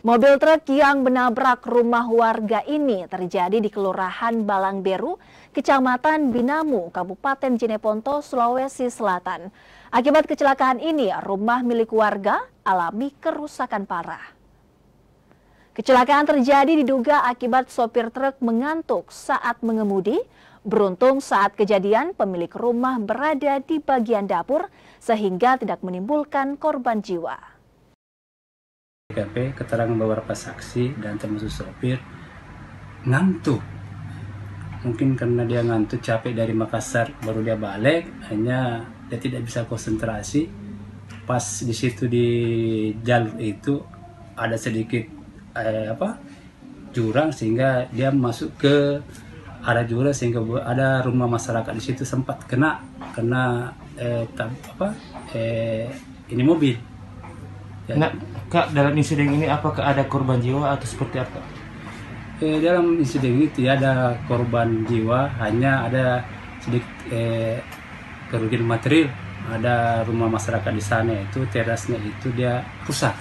Mobil truk yang menabrak rumah warga ini terjadi di Kelurahan Balangberu, Kecamatan Binamu, Kabupaten Jeneponto, Sulawesi Selatan. Akibat kecelakaan ini, rumah milik warga alami kerusakan parah. Kecelakaan terjadi diduga akibat sopir truk mengantuk saat mengemudi. Beruntung saat kejadian, pemilik rumah berada di bagian dapur sehingga tidak menimbulkan korban jiwa. TKP keterangan beberapa saksi dan termasuk sopir ngantuk. Mungkin karena dia ngantuk, capek dari Makassar, baru dia balik, hanya dia tidak bisa konsentrasi. Pas di situ di jalur itu ada sedikit jurang, sehingga dia masuk ke arah jurang, sehingga ada rumah masyarakat di situ sempat kena ini mobil. Ya. Nah, Kak, dalam insiden ini apakah ada korban jiwa atau seperti apa? Dalam insiden ini tidak ada korban jiwa, hanya ada sedikit kerugian material. Ada rumah masyarakat di sana, itu terasnya itu dia rusak.